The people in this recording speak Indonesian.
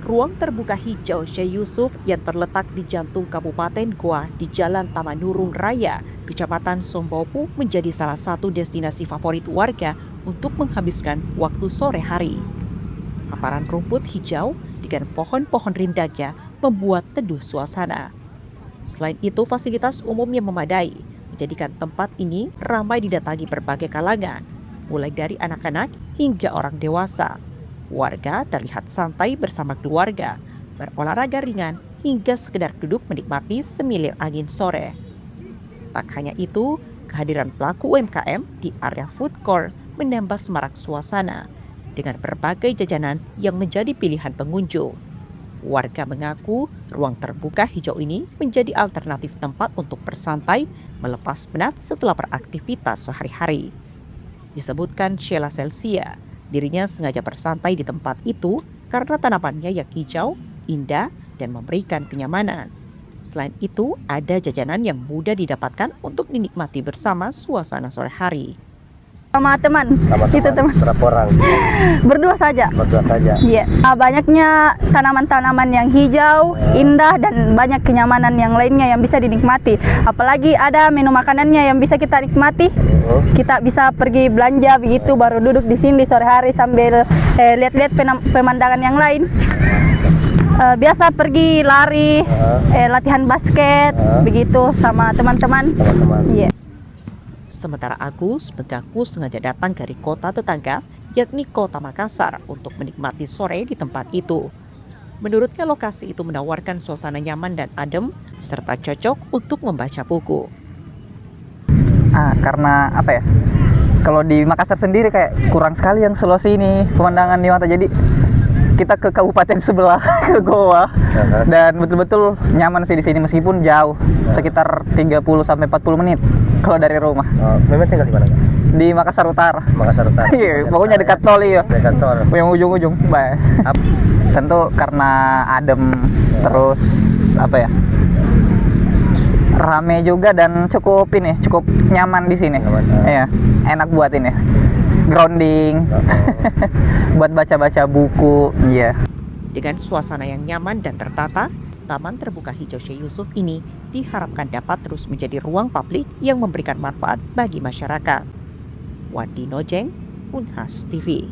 Ruang terbuka hijau Syekh Yusuf yang terletak di jantung Kabupaten Goa di Jalan Tamanurung Raya, Kecamatan Sombopu menjadi salah satu destinasi favorit warga untuk menghabiskan waktu sore hari. Hamparan rumput hijau dengan pohon-pohon rindangnya membuat teduh suasana. Selain itu, fasilitas umum yang memadai menjadikan tempat ini ramai didatangi berbagai kalangan, mulai dari anak-anak hingga orang dewasa. Warga terlihat santai bersama keluarga, berolahraga ringan, hingga sekedar duduk menikmati semilir angin sore. Tak hanya itu, kehadiran pelaku UMKM di area food court menambah semarak suasana dengan berbagai jajanan yang menjadi pilihan pengunjung. Warga mengaku ruang terbuka hijau ini menjadi alternatif tempat untuk bersantai, melepas penat setelah beraktivitas sehari-hari. Disebutkan Sheila Celsia, dirinya sengaja bersantai di tempat itu karena tanamannya yang hijau, indah, dan memberikan kenyamanan. Selain itu, ada jajanan yang mudah didapatkan untuk dinikmati bersama suasana sore hari. Sama teman. Itu teman. Berapa orang? Berdua saja. Berdua saja. Iya. Banyaknya tanaman-tanaman yang hijau, indah, dan banyak kenyamanan yang lainnya yang bisa dinikmati. Apalagi ada menu makanannya yang bisa kita nikmati. Kita bisa pergi belanja begitu, baru duduk di sini sore hari sambil lihat-lihat pemandangan yang lain. Biasa pergi lari, latihan basket, begitu sama teman-teman. Iya. Sementara Agus mengaku sengaja datang dari kota tetangga, yakni Kota Makassar, untuk menikmati sore di tempat itu. Menurutnya lokasi itu menawarkan suasana nyaman dan adem, serta cocok untuk membaca buku. Karena apa ya? Kalau di Makassar sendiri kayak kurang sekali yang seluas ini pemandangan di mata. Jadi kita ke kabupaten sebelah ke Goa dan betul-betul nyaman sih di sini meskipun jauh, sekitar 30 sampai 40 menit kalau dari rumah. Memang tinggal di mana? Di Makassar Utara. Makassar Utara. Iya, pokoknya dekat tol ya. Dekat tol. Yang ujung-ujung. Tentu karena adem, terus apa ya? Rame juga dan cukup nyaman di sini. Iya, enak buat ini. Grounding. Buat baca-baca buku. Iya. Dengan suasana yang nyaman dan tertata, Taman Terbuka Hijau Syekh Yusuf ini diharapkan dapat terus menjadi ruang publik yang memberikan manfaat bagi masyarakat. Wandi Nojeng, Unhas TV.